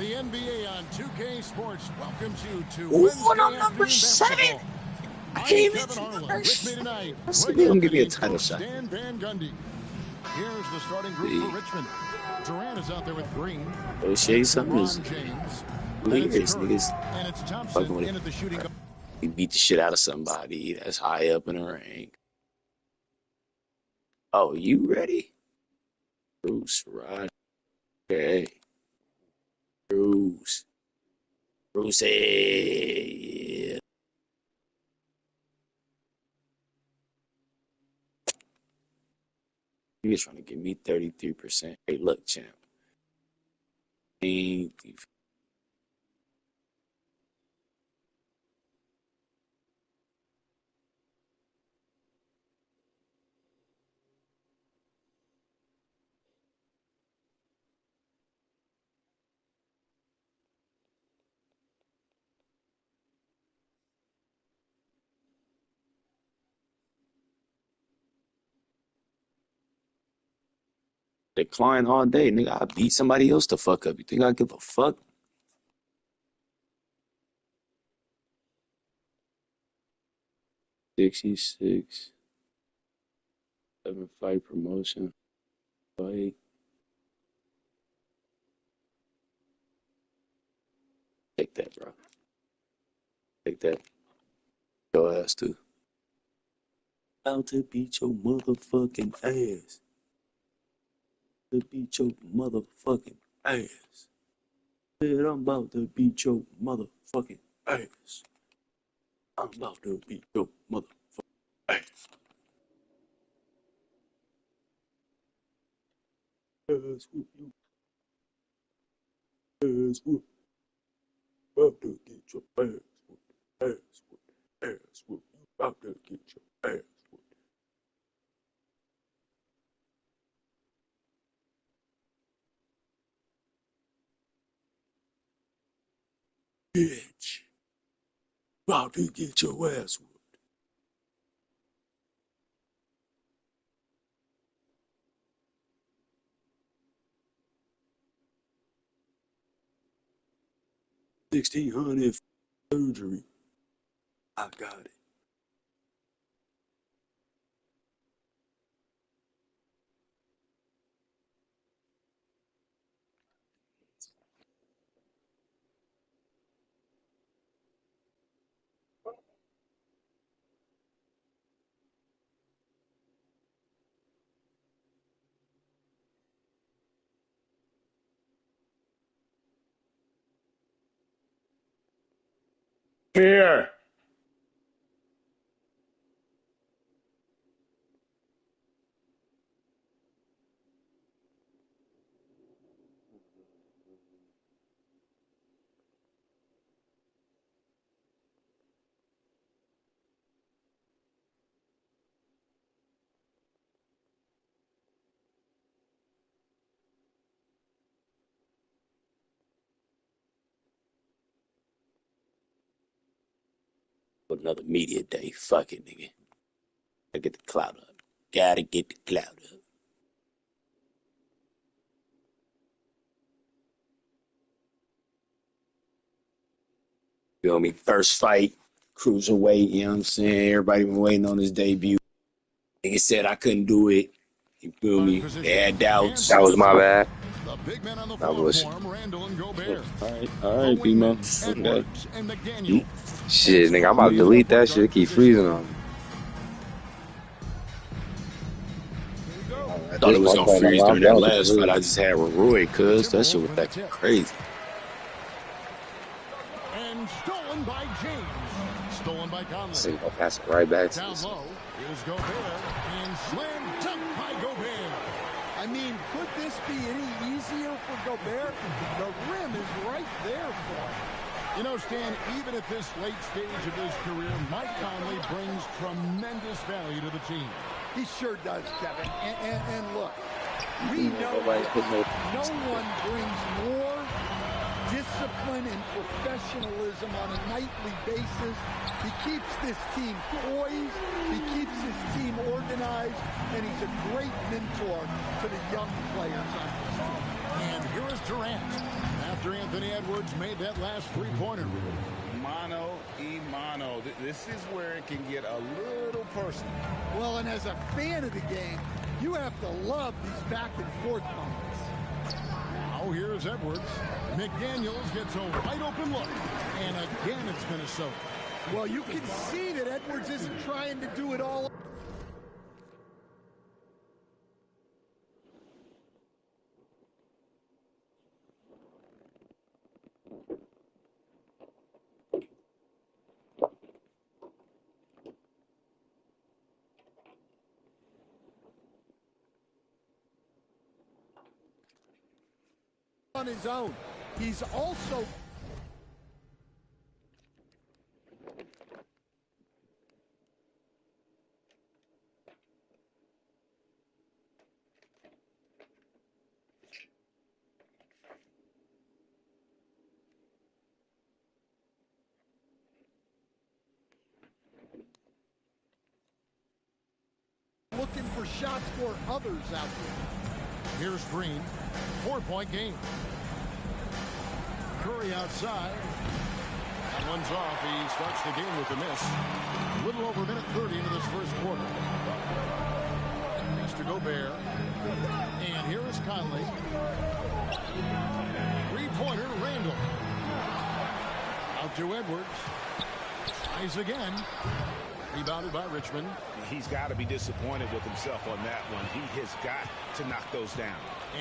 The NBA on 2K Sports welcomes you to Ooh, Wednesday I'm number afternoon 7. basketball. I I'm came Kevin in Harlan. number With me 7. tonight, Let's Greg see if they give me a Anthony, title Coach shot. Stan Van Gundy. Here's the starting group for Richmond. Durant is out there with Green. Oh, shit, something is LeBron James. weird. And it's This Curry. niggas And it's fucking Thompson with in at the shooting guard. he beat the shit out of somebody that's high up in the rank. Oh, you ready? Bruce, right? Okay. Bruce. Brucey. He was trying to give me 33%. Hey, look, champ. Decline all day, nigga. I beat somebody else to fuck up. You think I give a fuck? 66. 7-fight promotion. Fight. Take that, bro. Take that. Your ass, too. About to beat your motherfucking ass. To beat your motherfucking ass. Said I'm about to beat your motherfucking ass. I'm about to beat your motherfucking ass. Ass whoop you. Ass whoop. About to get your ass whooped. Ass whooped. Ass whooped. You about to get your ass whooped. Bitch. About to get your ass whooped. $1,600 surgery. I got it. Here. Another media day. Fuck it, nigga. Gotta get the clout up. Gotta get the clout up. Feel me? First fight, cruiserweight, you know what I'm saying? Everybody been waiting on his debut. Nigga said I couldn't do it. You feel me? They had doubts. That was my bad. The big men on the That floor was for him, Randall and Gobert. All right, B-Mo. Okay. And McDaniel. shit, nigga. I'm about to delete that shit. It keep freezing on me. I thought it was gonna freeze during that last fight I just had with Roy, cuz that shit was that crazy. And stolen by James. Stolen by Conley. See, I'll pass it right back to Down this. low is Gobert. And slam dunk by Gobert. I mean, could this be any easier for Gobert? The rim is right there for him. You know, Stan, even at this late stage of his career, Mike Conley brings tremendous value to the team. He sure does, Kevin. And look, we know no one brings more discipline and professionalism on a nightly basis. He keeps this team poised, he keeps his team organized, and he's a great mentor to the young players on his team. And here is Durant. after Anthony Edwards made that last three-pointer. Mano y mano. This is where it can get a little personal. Well, and as a fan of the game, you have to love these back-and-forth moments. Now here's Edwards. McDaniels gets a wide-open look. And again, it's Minnesota. Well, you can see that Edwards isn't trying to do it all. On his own. He's also looking for shots for others out there. Here's Green. 4-point game. Curry outside. That one's off. He starts the game with a miss. A little over a minute 30 into this first quarter. Mr. Gobert. And here is Conley. Three-pointer, Randall. Out to Edwards. Tries again. Rebounded by Richmond. He's got to be disappointed with himself on that one. He has got to knock those down.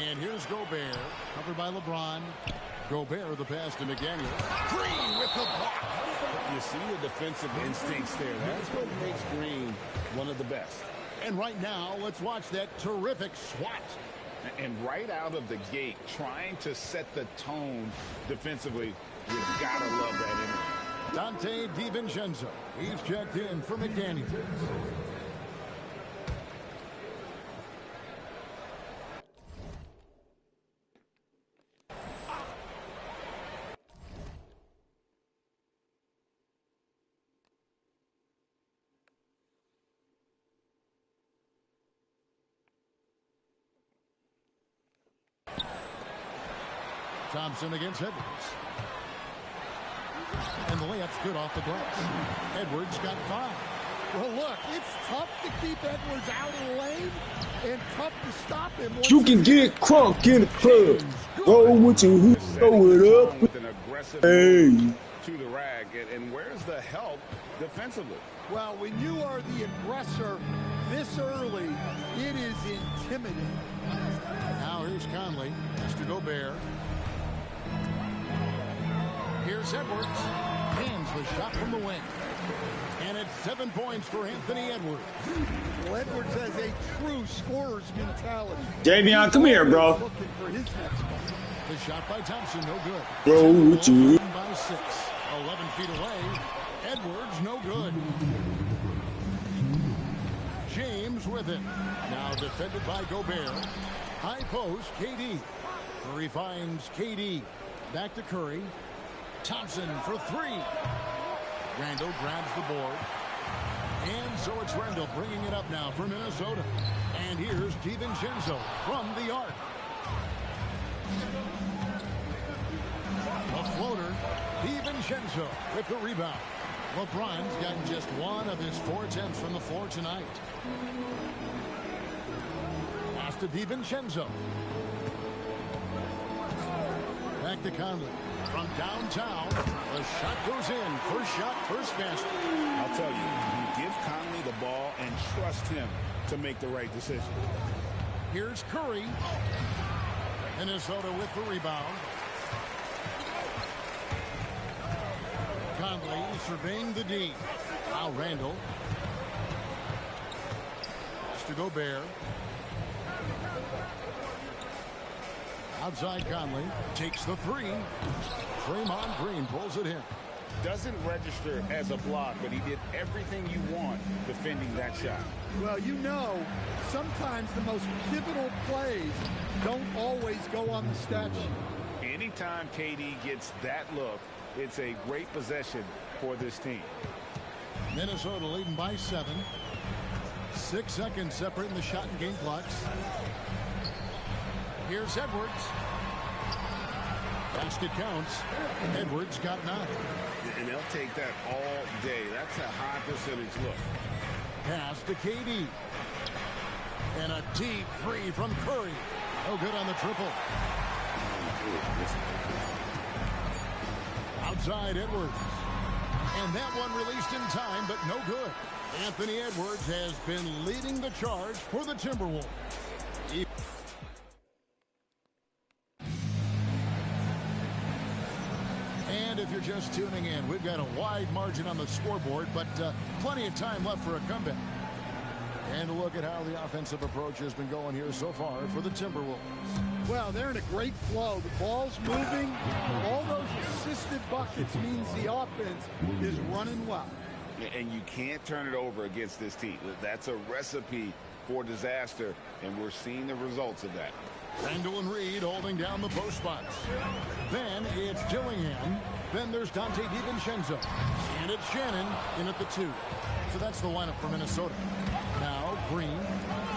And here's Gobert. Covered by LeBron. Gobert, the pass to McDaniels. Green with the block. You see the defensive instincts there. That's what makes Green one of the best. And right now, let's watch that terrific swat. And right out of the gate, trying to set the tone defensively, you've got to love that energy. Dante DiVincenzo. He's checked in for McDaniels. Thompson against Edwards. And the layup's good off the glass. Edwards got 5. Well, look, it's tough to keep Edwards out of the lane and tough to stop him. You can get crunk in the club. Roll with your hoop, throw it up. With an aggressive Hey. to the rag. And where's the help defensively? Well, when you are the aggressor this early, it is intimidating. Now here's Conley. Mr. Gobert. Here's Edwards. Hands the shot from the wing. And it's 7 points for Anthony Edwards. Well, Edwards has a true scorer's mentality. Davion, come here, bro. Looking for his next one. The shot by Thompson, no good. Bro, what you? By 6. 11 feet away. Edwards, no good. James with it. Now defended by Gobert. High post, KD. Curry finds KD. Back to Curry. Thompson for 3. Randall grabs the board. And so it's Randall bringing it up now for Minnesota. And here's DiVincenzo from the arc. A floater. DiVincenzo with the rebound. LeBron's gotten just 1 of his 4 attempts from the floor tonight. Pass to DiVincenzo. Back to Conley. From downtown, the shot goes in. First shot, first basket. I'll tell you, you give Conley the ball and trust him to make the right decision. Here's Curry. Minnesota with the rebound. Conley surveying the D. Now Randall. To Gobert. Outside Conley. Takes the 3. Draymond Green pulls it in. Doesn't register as a block, but he did everything you want defending that shot. Well, you know, sometimes the most pivotal plays don't always go on the stat sheet. Anytime KD gets that look, it's a great possession for this team. Minnesota leading by 7. 6 seconds separating the shot and game clocks. Here's Edwards. Basket counts. Edwards got 9. And they'll take that all day. That's a high percentage look. Pass to KD. And a deep three from Curry. No good on the triple. Outside Edwards. And that one released in time, but no good. Anthony Edwards has been leading the charge for the Timberwolves. And if you're just tuning in, we've got a wide margin on the scoreboard, but plenty of time left for a comeback. And look at how the offensive approach has been going here so far for the Timberwolves. Well, they're in a great flow. The ball's moving. All those assisted buckets means the offense is running well. And you can't turn it over against this team. That's a recipe for disaster, and we're seeing the results of that. Randall and Reed holding down the post spots. Then it's Dillingham. Then there's Dante DiVincenzo. And it's Shannon in at the 2. So that's the lineup for Minnesota. Now Green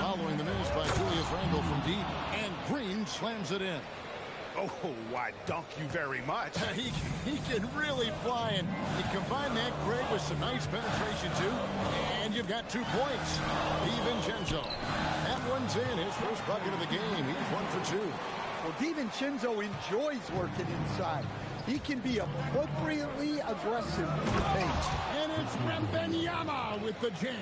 following the miss by Julius Randle from deep. And Green slams it in. Oh, why, dunk you very much. He can really fly, and you combine that, Greg, with some nice penetration, too, and you've got 2 points. DiVincenzo. That one's in, his first bucket of the game. He's 1 for 2. Well, DiVincenzo enjoys working inside. He can be appropriately aggressive in the paint. And it's Wembanyama with the jam.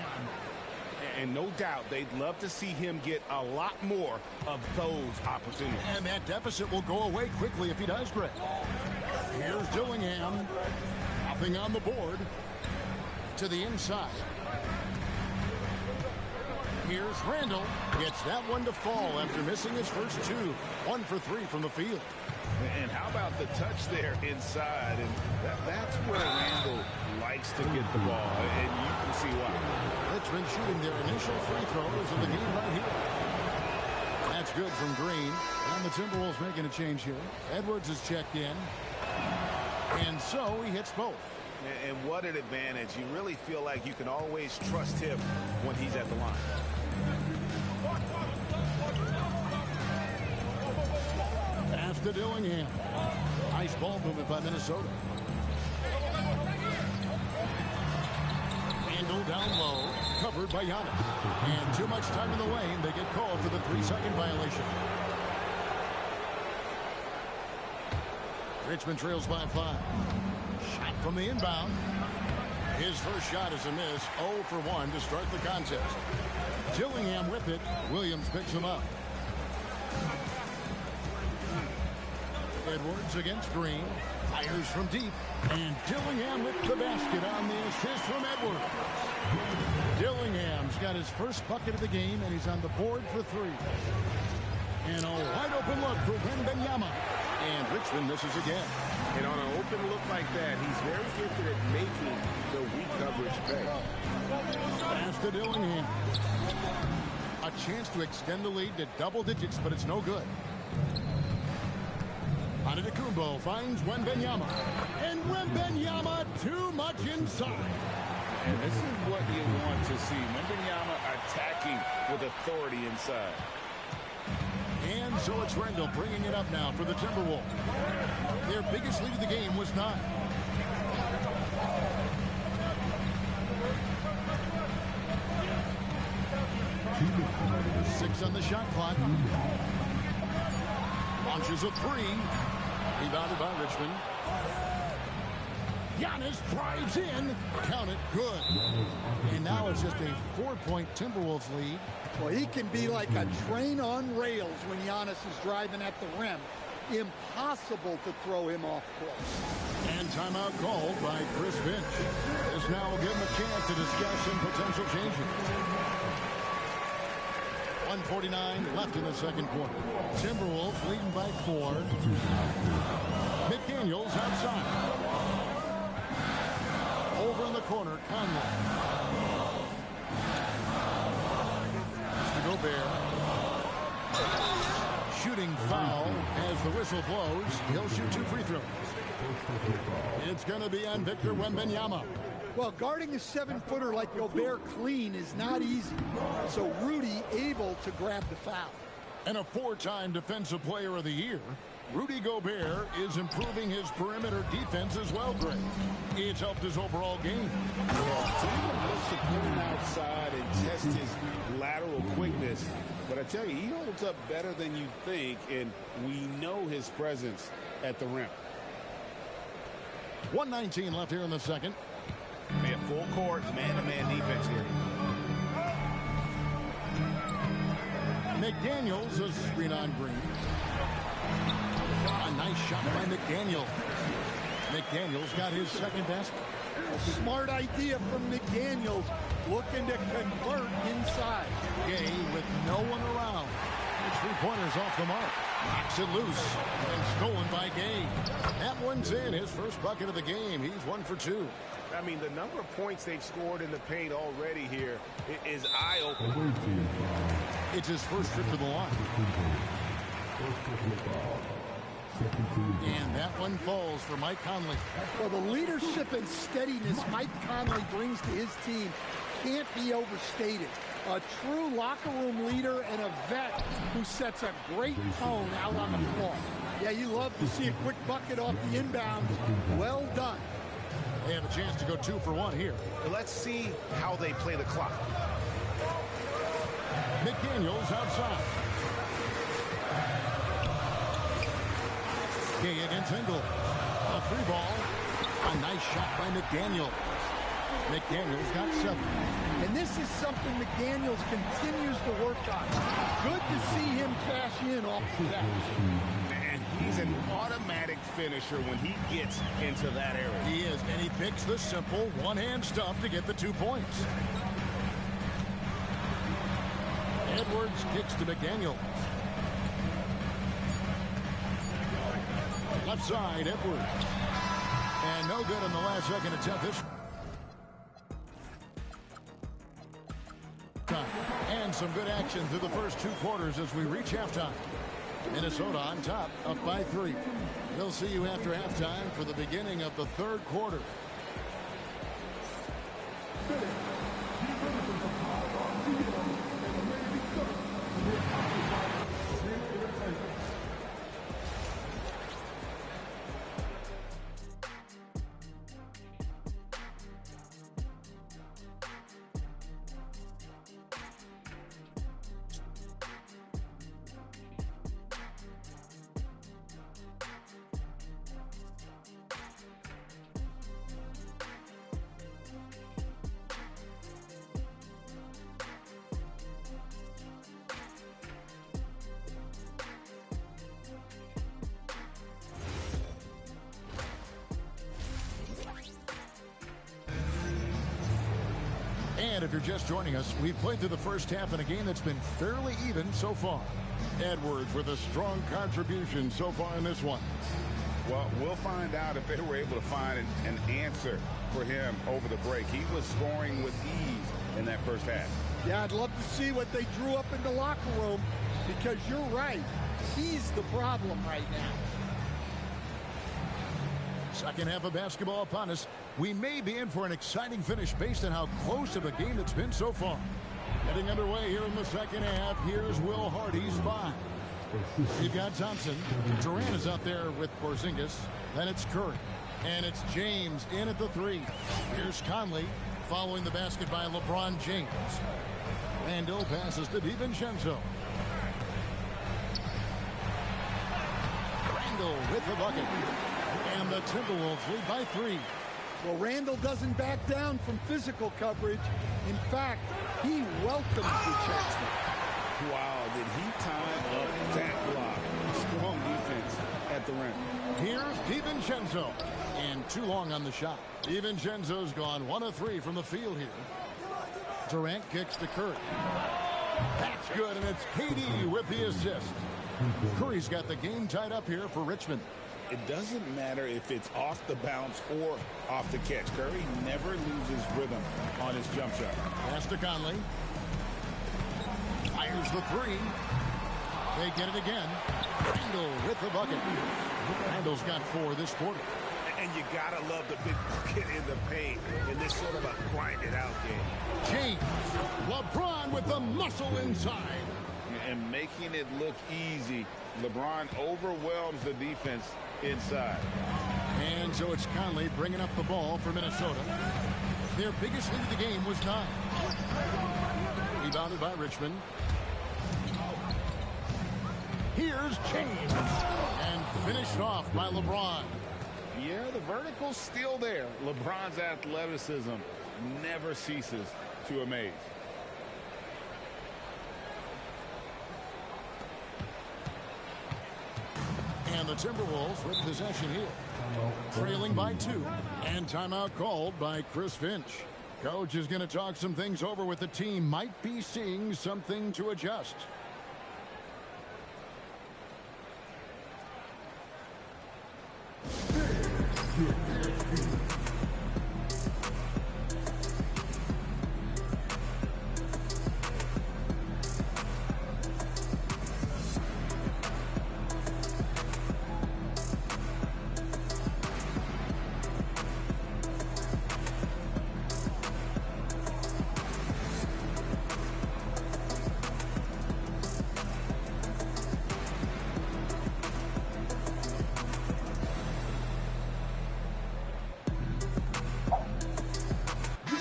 And no doubt they'd love to see him get a lot more of those opportunities. And that deficit will go away quickly if he does, Greg. Here's Dillingham. Nothing on the board. To the inside. Here's Randall. Gets that one to fall after missing his first 2. 1 for 3 from the field. And how about the touch there inside? And that's where Randall likes to get the ball. And you can see why. Richmond shooting their initial free throws of the game right here. That's good from Green. And the Timberwolves making a change here. Edwards is checked in. And so he hits both. And what an advantage. You really feel like you can always trust him when he's at the line. Pass to Dillingham. Nice ball movement by Minnesota. Randall down low, covered by Giannis. And too much time in the lane. They get called for the 3-second violation. Richmond trails by 5. Shot from the inbound. His first shot is a miss. 0 for 1 to start the contest. Dillingham with it. Williams picks him up. Edwards against Green. Fires from deep. And Dillingham with the basket on the assist from Edwards. Dillingham's got his first bucket of the game, and he's on the board for 3. And a wide open look for Wembanyama. And Richmond misses again. And on an open look like that, he's very gifted at making the weak coverage pay. Pass to Dillingham. A chance to extend the lead to double digits, but it's no good. Antetokounmpo finds Wembanyama. And Wembanyama too much inside. And this is what you want to see. Wembanyama attacking with authority inside. And so it's Randall bringing it up now for the Timberwolves. Their biggest lead of the game was 9. Six on the shot clock. Launches a 3. Rebounded by Richmond. Giannis drives in. Count it. Good. And now it's just a 4-point Timberwolves lead. Well, he can be like a train on rails when Giannis is driving at the rim. Impossible to throw him off course. And timeout called by Chris Finch. This now will give him a chance to discuss some potential changes. 1:49 left in the second quarter. Timberwolves leading by 4. McDaniels outside. Over in the corner, Conley. To Gobert. Shooting foul as the whistle blows. He'll shoot 2 free throws. It's going to be on Victor Wembanyama. Well, guarding a 7-footer like Gobert clean is not easy. So Rudy able to grab the foul. And a 4-time Defensive Player of the Year. Rudy Gobert is improving his perimeter defense as well, Greg. It's helped his overall game. Yeah, Tatum looks to put him outside and test his lateral quickness. But I tell you, he holds up better than you think, and we know his presence at the rim. 1:19 left here in the second. Man, full court, man-to-man defense here. McDaniels is screen on Green. A nice shot by McDaniel. McDaniels got his second basket. A smart idea from McDaniels, looking to convert inside. Gay with no one around. The three-pointers off the mark. Knocks it loose and stolen by Gay. That one's in. His first bucket of the game. He's 1 for 2. I mean, the number of points they've scored in the paint already here is eye-opening. It's his first trip to the line. And that one falls for Mike Conley. Well, the leadership and steadiness Mike Conley brings to his team can't be overstated. A true locker room leader and a vet who sets a great tone out on the floor. Yeah, you love to see a quick bucket off the inbound. Well done. They have a chance to go 2 for 1 here. Let's see how they play the clock. McDaniels outside. Gay against Engel. A free ball. A nice shot by McDaniels. McDaniels got 7. And this is something McDaniels continues to work on. Good to see him cash in off the catch. And he's an automatic finisher when he gets into that area. He is, and he picks the simple one-hand stuff to get the 2 points. Edwards kicks to McDaniels. Left side, Edwards. And no good on the last second attempt this time. And some good action through the first 2 quarters as we reach halftime. Minnesota on top, up by 3. We'll see you after halftime for the beginning of the third quarter. And if you're just joining us, we've played through the first half in a game that's been fairly even so far. Edwards with a strong contribution so far in this one. Well, we'll find out if they were able to find an answer for him over the break. He was scoring with ease in that first half. Yeah, I'd love to see what they drew up in the locker room, because you're right. He's the problem right now. Second half of basketball upon us. We may be in for an exciting finish based on how close of a game it's been so far. Getting underway here in the second half. Here's Will Hardy's 5. You've got Thompson. Durant is out there with Porzingis. Then it's Curry. And it's James in at the 3. Here's Conley following the basket by LeBron James. Randall passes to DiVincenzo. Randall with the bucket. And the Timberwolves lead by 3. Well, Randall doesn't back down from physical coverage. In fact, he welcomes the chance. Wow, did he time up that block? Strong defense at the rim. Here's DiVincenzo. And too long on the shot. DiVincenzo's gone 1 of 3 from the field here. Durant kicks to Curry. That's good, and it's KD with the assist. Curry's got the game tied up here for Richmond. It doesn't matter if it's off the bounce or off the catch. Curry never loses rhythm on his jump shot. Pass to Conley. Fires the 3. They get it again. Randall with the bucket. Randall's got 4 this quarter. And you gotta love the big bucket in the paint in this sort of a grinded out game. James. LeBron with the muscle inside. And making it look easy LeBron overwhelms the defense inside. And so it's Conley bringing up the ball for Minnesota. Their biggest lead of the game was 9. Rebounded by Richmond. Here's James. And finished off by LeBron. Yeah, the vertical's still there. LeBron's athleticism never ceases to amaze. And the Timberwolves with possession here. Trailing by 2. And timeout called by Chris Finch. Coach is going to talk some things over with the team. Might be seeing something to adjust.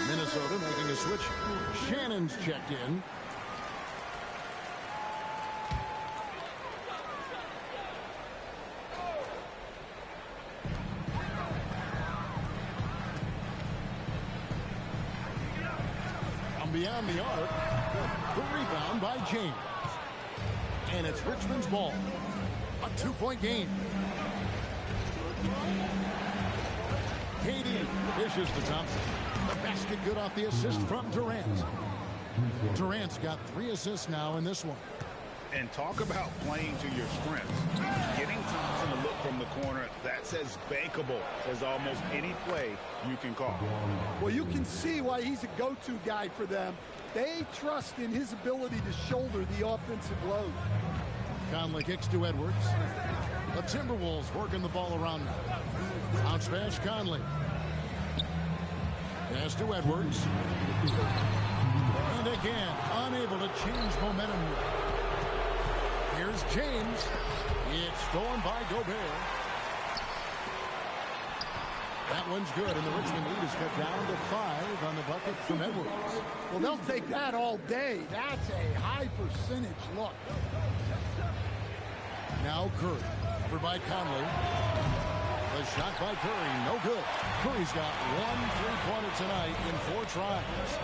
Minnesota making a switch. Shannon's checked in. From beyond the arc, the rebound by James. And it's Richmond's ball. A 2-point game. KD dishes to Thompson. The basket good off the assist from Durant. Durant's got 3 assists now in this one. And talk about playing to your strengths. Getting Thompson to look from the corner, that's as bankable as almost any play you can call. Well, you can see why he's a go-to guy for them. They trust in his ability to shoulder the offensive load. Conley kicks to Edwards. The Timberwolves working the ball around now. Bounce pass Conley. Pass to Edwards. And again, unable to change momentum here. Here's James. It's stolen by Gobert. That one's good, and the Richmond lead is cut down to 5 on the bucket from Edwards. Well, they'll take that all day. That's a high percentage look. Now Curry, covered by Conley. The shot by Curry, no good. Curry's got 1 3-pointer tonight in 4 tries.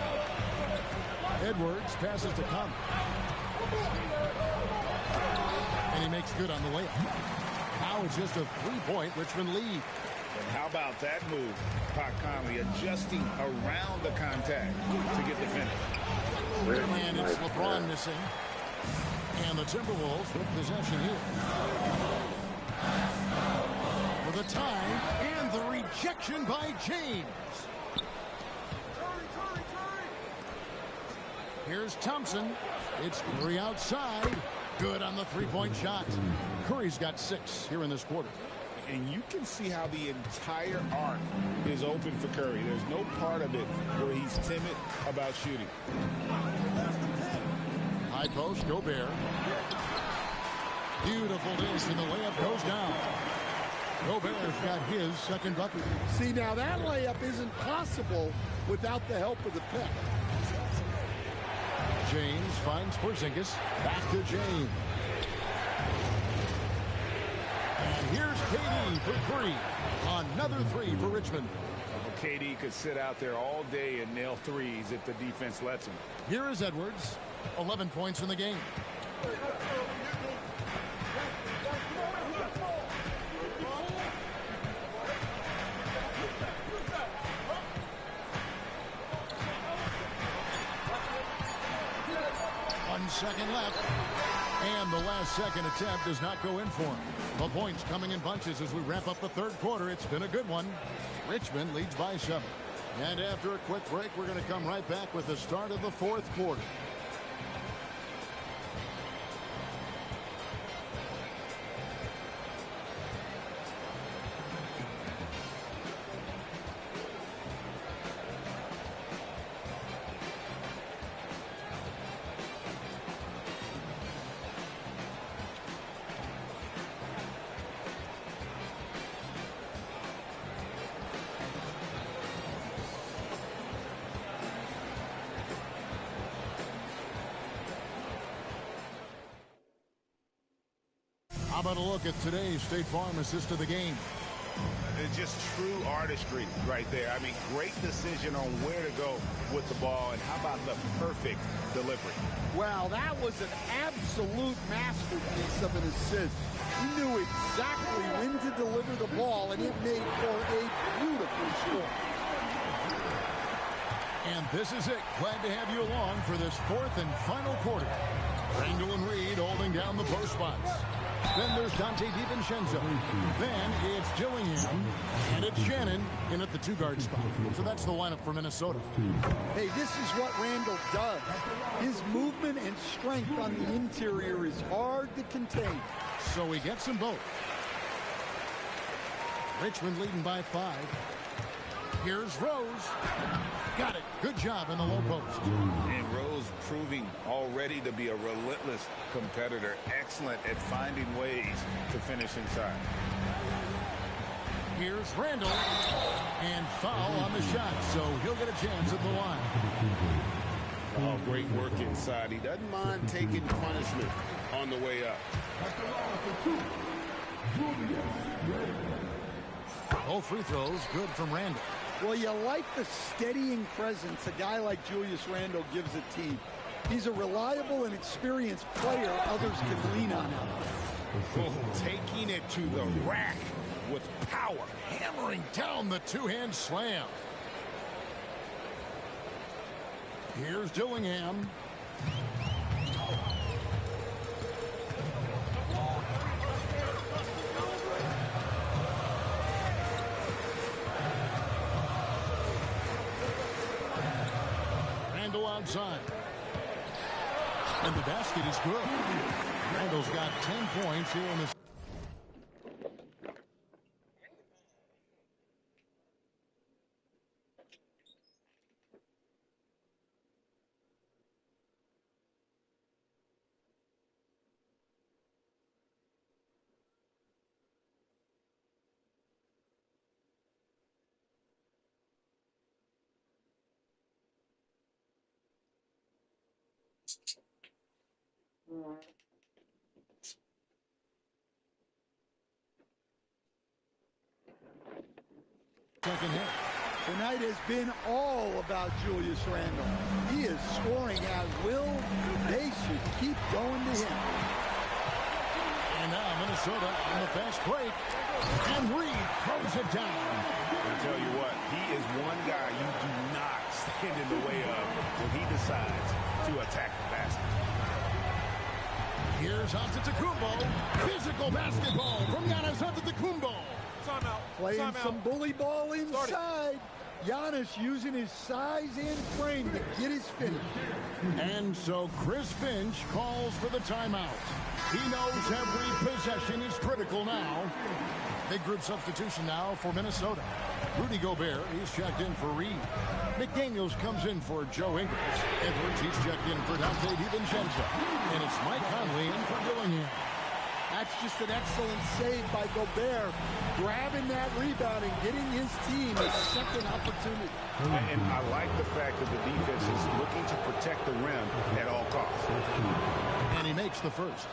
Edwards passes to Conley. And he makes good on the layup. Now it's just a 3-point Richmond lead. And how about that move? Pat Conley adjusting around the contact to get the finish. And it's LeBron missing. And the Timberwolves with possession here. For the tie and the rejection by James. Here's Thompson. It's Curry outside. Good on the 3-point shot. Curry's got 6 here in this quarter. And you can see how the entire arc is open for Curry. There's no part of it where he's timid about shooting. High post, Gobert. Beautiful dish, and the layup goes down. Gobert's got his second bucket. See, now that layup isn't possible without the help of the pick. James finds Porzingis. Back to James. And here's KD for 3. Another 3 for Richmond. Well, KD could sit out there all day and nail threes if the defense lets him. Here is Edwards. 11 points in the game. One second left. And the last second attempt does not go in for him. The points coming in bunches as we wrap up the third quarter. It's been a good one. Richmond leads by 7. And after a quick break, we're going to come right back with the start of the fourth quarter. How about a look at today's State Farm assist of the game? It's just true artistry right there. I mean, great decision on where to go with the ball, and how about the perfect delivery? Well, that was an absolute masterpiece of an assist. He knew exactly when to deliver the ball, and it made for a beautiful score. And this is it. Glad to have you along for this fourth and final quarter. Randall and Reed holding down the post spots. Then there's Dante DiVincenzo. Then it's Gillingham. And it's Shannon in at the two-guard spot. So that's the lineup for Minnesota. Hey, this is what Randall does. His movement and strength on the interior is hard to contain. So he gets them both. Richmond leading by 5. Here's Rose. Got it. Good job in the low post. And Rose proving already to be a relentless competitor. Excellent at finding ways to finish inside. Here's Randall. And foul on the shot, so he'll get a chance at the line. Oh, great work inside. He doesn't mind taking punishment on the way up. Both free throws good from Randall. Well, you like the steadying presence a guy like Julius Randle gives a team. He's a reliable and experienced player others can lean on him. Oh, taking it to the rack with power. Hammering down the two-hand slam. Here's Dillingham. Randall outside. And the basket is good. Randall's got 10 points here in this. Second hit. Tonight has been all about Julius Randle. He is scoring at will. They should keep going to him. And now Minnesota on the fast break. And Reed throws it down. I tell you what, he is one guy you do not stand in the way of when he decides to attack the basket. Here's Antetokounmpo. Physical basketball from Giannis Antetokounmpo. Playing some bully ball inside. Giannis using his size and frame to get his finish. And so Chris Finch calls for the timeout. He knows every possession is critical now. Big group substitution now for Minnesota. Rudy Gobert, he's checked in for Reed. McDaniels comes in for Joe Ingles. Edwards, he's checked in for Dante DiVincenzo. And it's Mike Conley in for Dillingham. That's just an excellent save by Gobert, grabbing that rebound and getting his team a second opportunity. And I like the fact that the defense is looking to protect the rim at all costs. And he makes the first.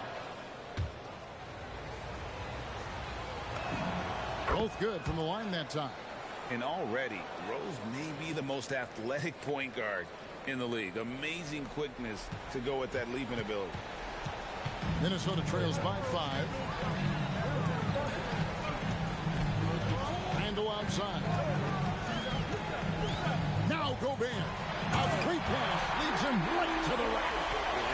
Both good from the line that time. And already, Rose may be the most athletic point guard in the league. Amazing quickness to go with that leaping ability. Minnesota trails by 5. Randall outside. Now Gobert. A great pass leads him right to the rack.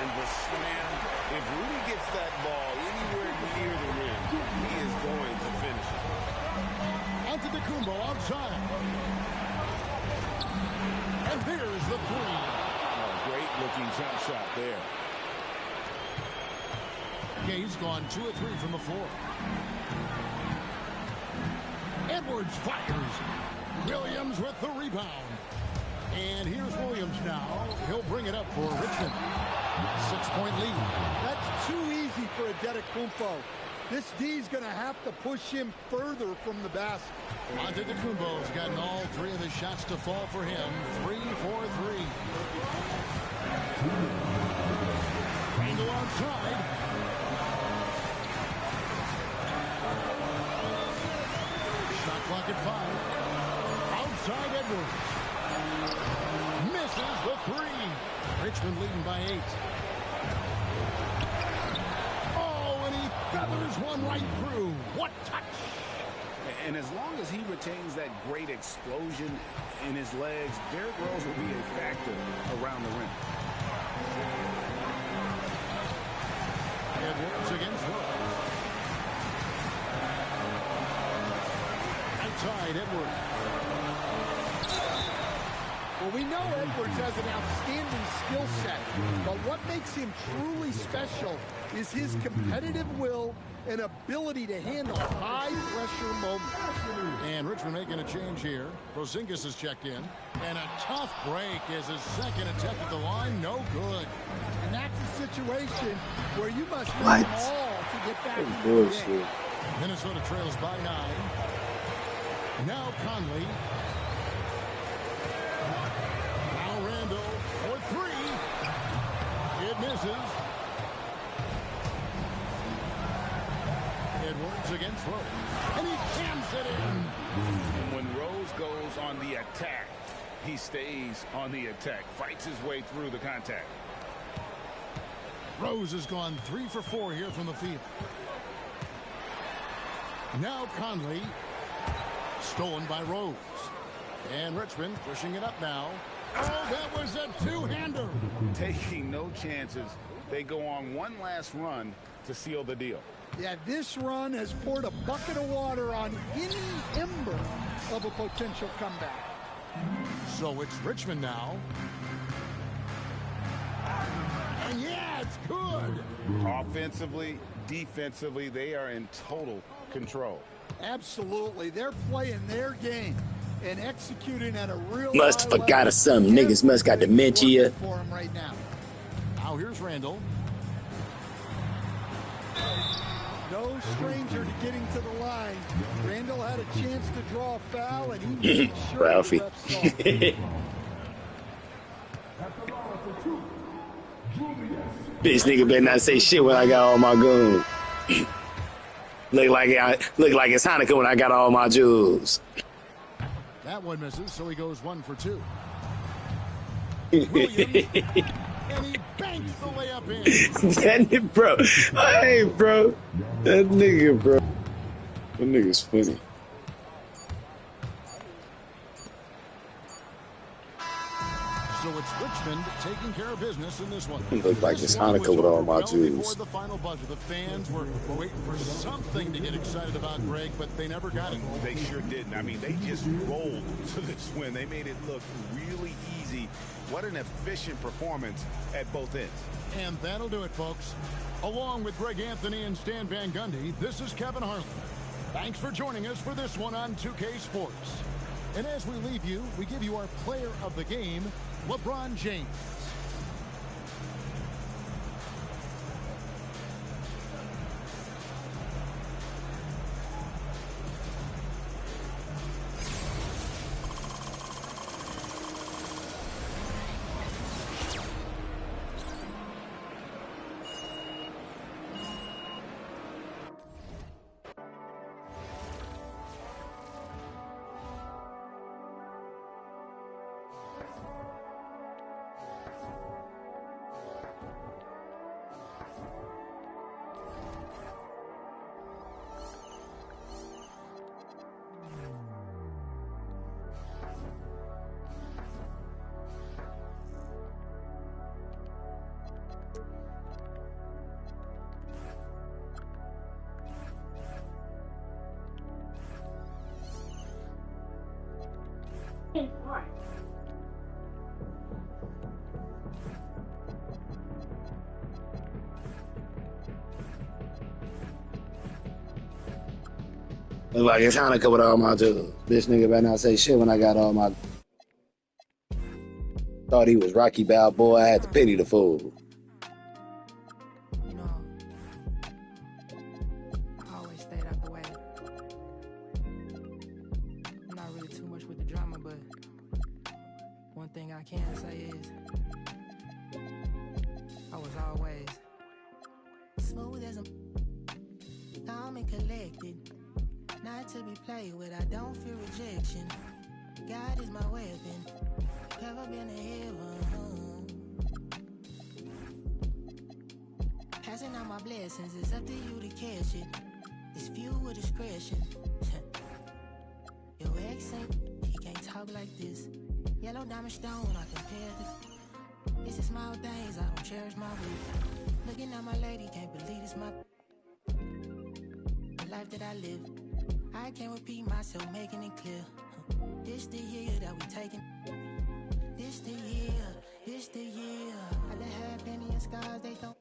And the slam. If Rudy gets that ball anywhere near the rim, he is going to finish it. Antetokounmpo outside. And there's the 3. Oh, great looking jump shot there. Okay, he's gone 2 of 3 from the floor. Edwards fires. Williams with the rebound. And here's Williams now. He'll bring it up for Richmond. 6-point lead. That's too easy for Antetokounmpo. This D's going to have to push him further from the basket. Antetokounmpo's gotten all 3 of the shots to fall for him. 3 for 3. Randall outside. back at 5. Outside Edwards. Misses the 3. Richmond leading by 8. Oh, and he feathers one right through. What touch! And as long as he retains that great explosion in his legs, Derrick Rose will be a factor around the rim. Edwards against Rose. Outside Edwards. Well, we know Edwards has an outstanding skill set, but what makes him truly special is his competitive will and ability to handle high-pressure moments. And Richmond making a change here. Porzingis is checked in. And a tough break as his second attempt at the line. No good. And that's a situation where you must make them all to get back into the game. Minnesota trails by 9. Now Conley. Now Randall for 3. It misses. Edwards against Rose. And he jams it in. And when Rose goes on the attack, he stays on the attack. Fights his way through the contact. Rose has gone 3 for 4 here from the field. Now Conley. Stolen by Rose. And Richmond pushing it up now. Oh, that was a two-hander. Taking no chances. They go on one last run to seal the deal. Yeah, this run has poured a bucket of water on any ember of a potential comeback. So it's Richmond now. And yeah, it's good. Offensively, defensively, they are in total control. Absolutely. They're playing their game and executing at a real Must high forgot level. of something. Niggas must got dementia. For him right now. Now here's Randall. No stranger to getting to the line. Randall had a chance to draw a foul, and he made sure Ralphie. the ref saw it. Bitch nigga better not say shit when I got all my goons. look like it's Hanukkah when I got all my jewels. That one misses, so he goes 1 for 2. Williams, and he banks the layup in. That bro, hey bro, that nigga bro, that nigga's funny. So it's Richmond taking care of business in this one. It looked like it's This one Hanukkah was with all over my well jewels. Before the final buzzer, the fans were waiting for something to get excited about, Greg, but they never got it. They sure didn't. I mean, they just rolled to this win. They made it look really easy. What an efficient performance at both ends. And that'll do it, folks. Along with Greg Anthony and Stan Van Gundy, this is Kevin Harlan. Thanks for joining us for this one on 2K Sports. And as we leave you, we give you our player of the game, LeBron James. Look like it's Hanukkah with all my jewels. Bitch nigga better not say shit when I got all my. Thought he was Rocky Balboa. I had to pity the fool. You know, I always stayed out the way. I'm not really too much with the drama, but one thing I can say is I was always smooth as a calm and collected. not to be played with. I don't fear rejection. God is my weapon. Never been to heaven. Passing out my blessings, it's up to you to catch it. It's fuel with discretion. Your ex ain't, he can't talk like this. Yellow diamond stone, I compare this. It's the small things, I don't cherish my week. Looking at my lady, can't believe it's my the life that I live. I can't repeat myself, making it clear. This the year that we taking. This the year, this the year. I done had plenty of scars, they don't.